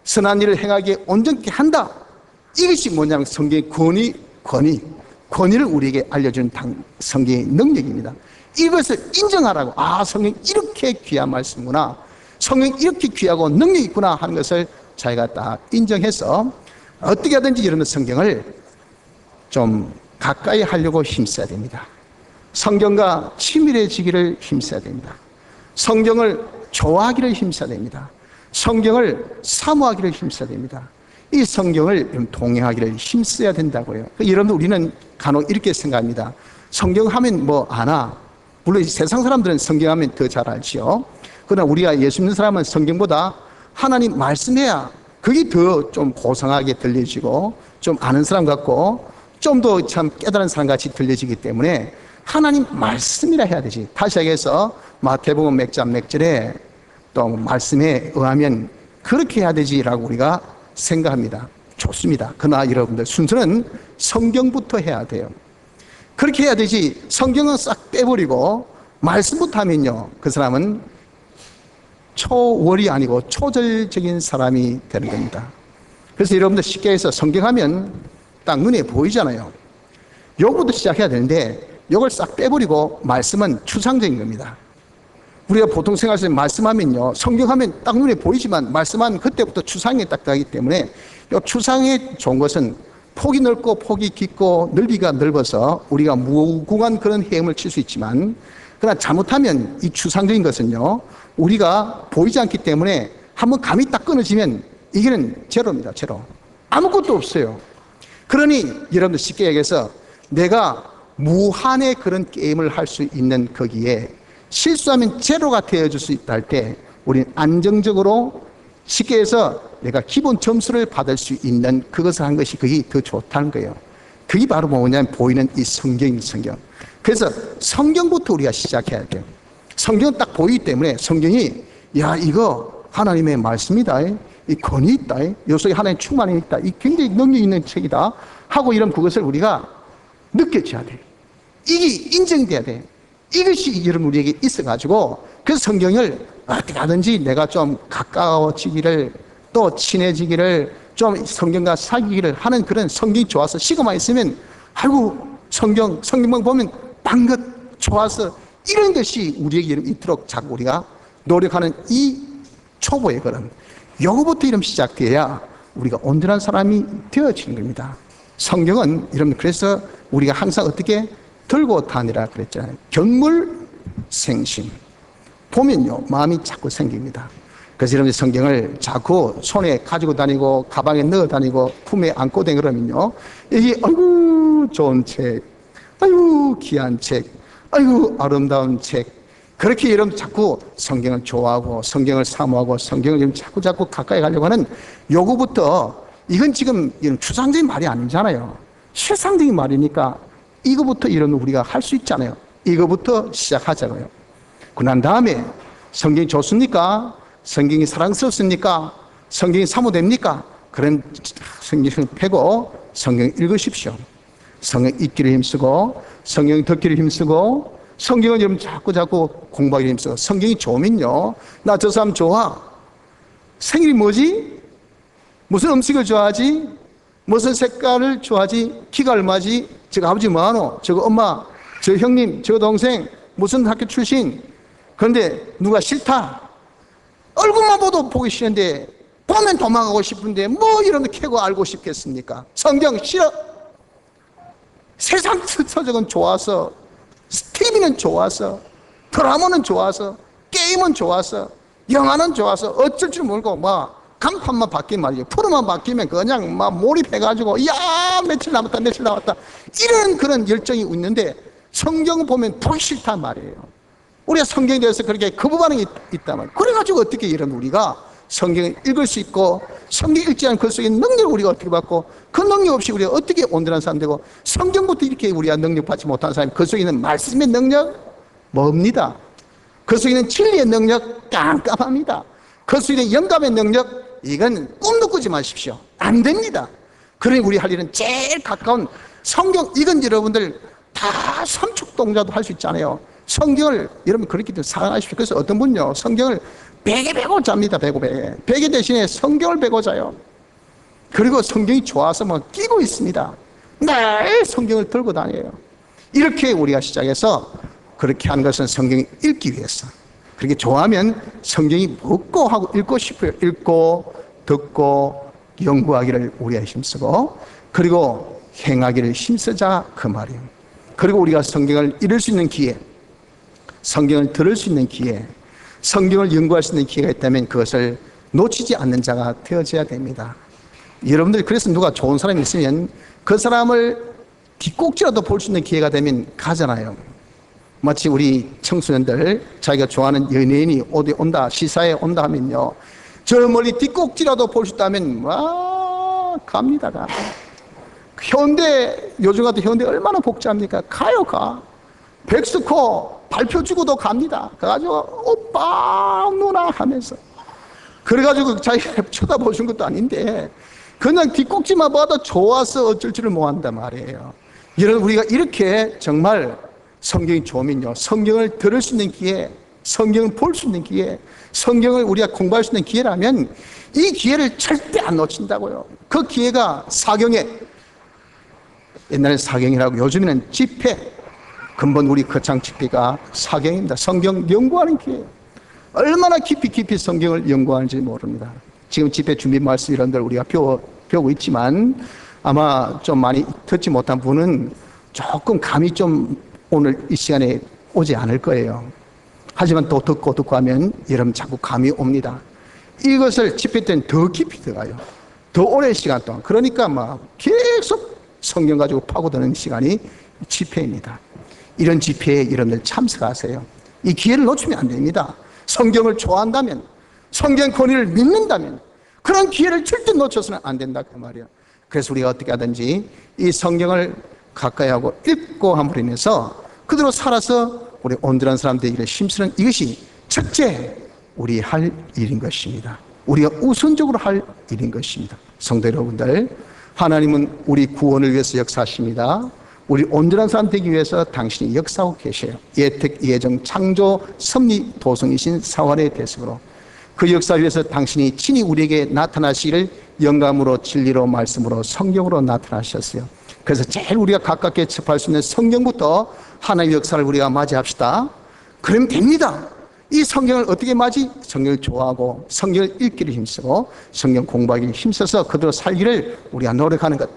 선한 일을 행하기에 온전케 한다. 이것이 뭐냐면 성경의 권위를 우리에게 알려주는 성경의 능력입니다. 이것을 인정하라고. 아, 성경이 이렇게 귀한 말씀이구나. 성경이 이렇게 귀하고 능력이 있구나 하는 것을 자기가 딱 인정해서 어떻게 하든지 여러분 성경을 좀 가까이 하려고 힘써야 됩니다. 성경과 친밀해지기를 힘써야 됩니다. 성경을 좋아하기를 힘써야 됩니다. 성경을 사모하기를 힘써야 됩니다. 이 성경을 동행하기를 힘써야 된다고요. 여러분, 우리는 간혹 이렇게 생각합니다. 성경 하면 뭐 아나? 물론 세상 사람들은 성경 하면 더 잘 알지요. 그러나 우리가 예수 믿는 사람은 성경보다 하나님 말씀해야 그게 더 좀 고상하게 들려지고 좀 아는 사람 같고 좀 더 참 깨달은 사람 같이 들려지기 때문에 하나님 말씀이라 해야 되지. 다시 얘기해서 마태복음 몇 장 몇 절에 또 말씀에 의하면 그렇게 해야 되지라고 우리가 생각합니다. 좋습니다. 그러나 여러분들 순서는 성경부터 해야 돼요. 그렇게 해야 되지. 성경은 싹 빼버리고 말씀부터 하면요, 그 사람은 초월이 아니고 초절적인 사람이 되는 겁니다. 그래서 여러분들 쉽게 해서 성경하면 딱 눈에 보이잖아요. 요거부터 시작해야 되는데 요걸 싹 빼버리고 말씀은 추상적인 겁니다. 우리가 보통 생각해서 말씀하면요, 성경하면 딱 눈에 보이지만 말씀하면 그때부터 추상에 딱 들어가기 때문에 이 추상에 좋은 것은 폭이 넓고 폭이 깊고 넓이가 넓어서 우리가 무궁한 그런 헤엄을 칠 수 있지만, 그러나 잘못하면 이 추상적인 것은요, 우리가 보이지 않기 때문에 한번 감이 딱 끊어지면 이게는 제로입니다. 제로. 아무것도 없어요. 그러니 여러분들 쉽게 얘기해서 내가 무한의 그런 게임을 할 수 있는 거기에 실수하면 제로가 되어줄 수 있다 할 때 우리는 안정적으로 쉽게 해서 내가 기본 점수를 받을 수 있는 그것을 한 것이 그게 더 좋다는 거예요. 그게 바로 뭐냐면 보이는 이 성경입니다. 성경. 그래서 성경부터 우리가 시작해야 돼요. 성경은 딱 보이기 때문에 성경이 야 이거 하나님의 말씀이다, 이 권위 있다, 요 속에 하나님의 충만이 있다, 이 굉장히 능력 있는 책이다 하고 이런 그것을 우리가 느껴져야 돼요. 이게 인정돼야 돼요. 이것이 여러분 우리에게 있어가지고 그 성경을 어떻게 하든지 내가 좀 가까워지기를 또 친해지기를 좀 성경과 사귀기를 하는 그런 성경이 좋아서 시간만 있으면 아이고 성경만 보면 방긋 좋아서 이런 것이 우리에게 있도록 자꾸 우리가 노력하는 이 초보의 걸음, 요거부터 이름 시작돼야 우리가 온전한 사람이 되어지는 겁니다. 성경은 여러분 그래서 우리가 항상 어떻게 들고 다니라 그랬잖아요. 경물생심 보면요 마음이 자꾸 생깁니다. 그래서 여러분 성경을 자꾸 손에 가지고 다니고 가방에 넣어 다니고 품에 안고 다니고 그러면요 이게 아이고 좋은 책, 아이고 귀한 책, 아이고 아름다운 책, 그렇게 여러분 자꾸 성경을 좋아하고 성경을 사모하고 성경을 자꾸 가까이 가려고 하는 요거부터, 이건 지금 추상적인 말이 아니잖아요. 실상적인 말이니까 이거부터 이런 우리가 할 수 있잖아요. 이거부터 시작하자고요. 그난 다음에 성경이 좋습니까? 성경이 사랑스럽습니까? 성경이 사모됩니까? 그런 성경을 펴고 성경 읽으십시오. 성경 읽기를 힘쓰고 성경 듣기를 힘쓰고 성경을 여러분 자꾸 공부하기를 힘쓰고, 성경이 좋으면요 나 저 사람 좋아, 생일이 뭐지? 무슨 음식을 좋아하지? 무슨 색깔을 좋아하지? 키가 얼마지? 저거 아버지 뭐하노? 저거 엄마, 저 형님, 저 동생 무슨 학교 출신? 그런데 누가 싫다? 얼굴만 봐도 보기 싫은데 보면 도망가고 싶은데 뭐 이런 거 캐고 알고 싶겠습니까? 성경 싫어. 세상 서적은 좋아서, TV는 좋아서, 드라마는 좋아서, 게임은 좋아서, 영화는 좋아서 어쩔 줄 모르고 막 간판만 바뀌면 말이죠. 프로만 바뀌면 그냥 막 몰입해가지고 야 며칠 남았다 이런 그런 열정이 있는데 성경 보면 보기 싫단 말이에요. 우리가 성경에 대해서 그렇게 거부반응이 있단 말이에요. 그래가지고 어떻게 이런 우리가 성경을 읽을 수 있고 성경 읽지 않은 그 속에 능력을 우리가 어떻게 받고 그 능력 없이 우리가 어떻게 온전한 사람 되고, 성경부터 이렇게 우리가 능력 받지 못한 사람이 그 속에 있는 말씀의 능력 뭡니다. 그 속에 있는 진리의 능력 깜깜합니다. 그 속에 있는 영감의 능력 이건 꿈도 꾸지 마십시오. 안 됩니다. 그러니 우리 할 일은 제일 가까운 성경, 이건 여러분들 다 삼축동자도 할 수 있잖아요. 성경을 여러분 그렇게 사랑하십시오. 그래서 어떤 분요 성경을 베개 베고 잡니다. 베개 대신에 성경을 베고 자요. 그리고 성경이 좋아서 뭐 끼고 있습니다. 늘 성경을 들고 다녀요. 이렇게 우리가 시작해서 그렇게 하는 것은 성경을 읽기 위해서, 그렇게 좋아하면 성경이 묻고 하고 읽고 싶어요. 읽고 듣고 연구하기를 우리가 힘쓰고 그리고 행하기를 힘쓰자 그 말이에요. 그리고 우리가 성경을 읽을 수 있는 기회, 성경을 들을 수 있는 기회, 성경을 연구할 수 있는 기회가 있다면 그것을 놓치지 않는 자가 되어져야 됩니다. 여러분들이 그래서 누가 좋은 사람이 있으면 그 사람을 뒷꼭지라도 볼 수 있는 기회가 되면 가잖아요. 마치 우리 청소년들 자기가 좋아하는 연예인이 어디 온다, 시사에 온다 하면요 저 멀리 뒷꼭지라도 볼 수 있다면 와 갑니다. 가. 현대, 요즘 같은 현대 얼마나 복잡합니까? 가요. 백스코 발표 주고도 갑니다. 그래가지고 오빠 누나 하면서, 그래가지고 자기가 쳐다보신 것도 아닌데 그냥 뒷꼭지만 봐도 좋아서 어쩔 줄을 모른단 말이에요. 여러분 우리가 이렇게 정말 성경이 좋으면요 성경을 들을 수 있는 기회, 성경을 볼 수 있는 기회, 성경을 우리가 공부할 수 있는 기회라면 이 기회를 절대 안 놓친다고요. 그 기회가 사경에, 옛날에 사경이라고, 요즘에는 집회, 근본 우리 거창 집회가 사경입니다. 성경 연구하는 기회. 얼마나 깊이 성경을 연구하는지 모릅니다. 지금 집회 준비 말씀 이런 들 우리가 배우고 있지만 아마 좀 많이 듣지 못한 분은 조금 감이 좀 오늘 이 시간에 오지 않을 거예요. 하지만 또 듣고 하면 여러분 자꾸 감이 옵니다. 이것을 집회 때는 더 깊이 들어가요. 더 오랜 시간 동안. 그러니까 막 계속 성경 가지고 파고드는 시간이 집회입니다. 이런 집회에 여러분들 참석하세요. 이 기회를 놓치면 안 됩니다. 성경을 좋아한다면, 성경 권위를 믿는다면 그런 기회를 절대 놓쳐서는 안 된다 그 말이에요. 그래서 우리가 어떻게 하든지 이 성경을 가까이 하고 읽고 함으로 인해서 그대로 살아서 우리 온전한 사람들에게 힘쓰는 이것이 첫째 우리 할 일인 것입니다. 우리가 우선적으로 할 일인 것입니다. 성도 여러분들, 하나님은 우리 구원을 위해서 역사하십니다. 우리 온전한 사람 되기 위해서 당신이 역사하고 계셔요. 예택, 예정, 창조, 섭리, 도성이신 사활의 대석으로 그 역사 위해서 당신이 친히 우리에게 나타나시기를 영감으로 진리로 말씀으로 성경으로 나타나셨어요. 그래서 제일 우리가 가깝게 접할 수 있는 성경부터 하나님의 역사를 우리가 맞이합시다. 그러면 됩니다. 이 성경을 어떻게 맞이? 성경을 좋아하고 성경을 읽기를 힘쓰고 성경 공부하기를 힘써서 그대로 살기를 우리가 노력하는 것.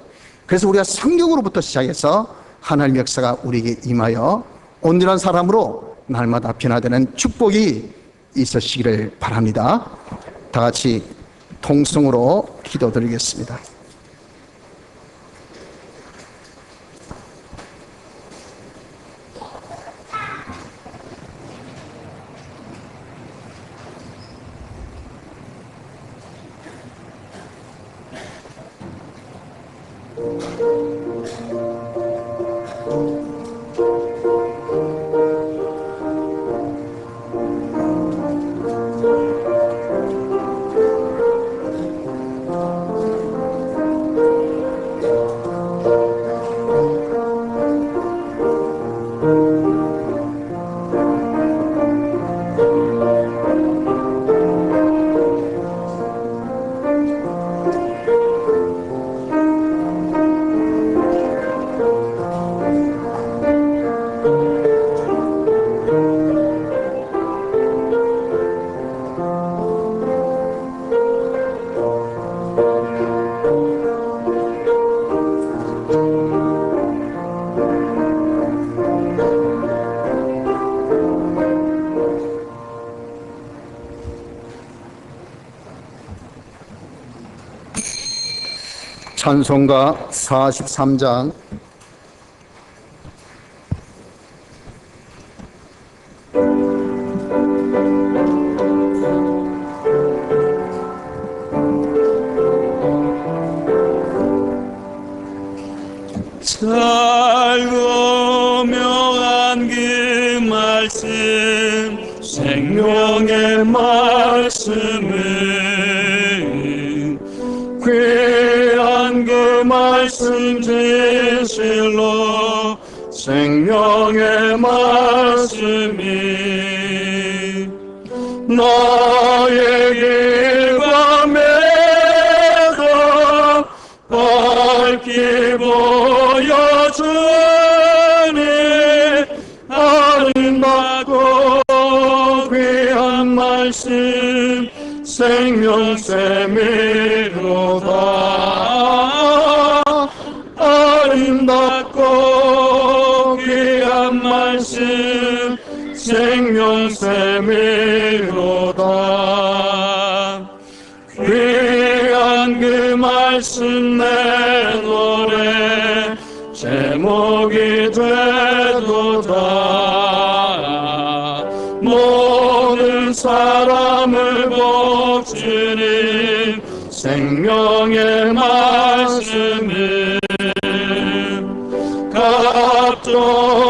그래서 우리가 성경으로부터 시작해서 하나님의 역사가 우리에게 임하여 온전한 사람으로 날마다 변화되는 축복이 있으시기를 바랍니다. 다 같이 통성으로 기도드리겠습니다. 찬송가 43장 살고 명한 그 말씀 생명의 말씀은 귀한 그 말씀 진실로 생명의 말씀이 나의 길과 매가 밝히 보여주니 아름답고 귀한 말씀 생명샘이로다. 아름답고 귀한 말씀 생명샘이로다. 귀한 그 말씀 내 노래 제목이 되도다. 모든 사람을 복주는 생명의 말씀은 각종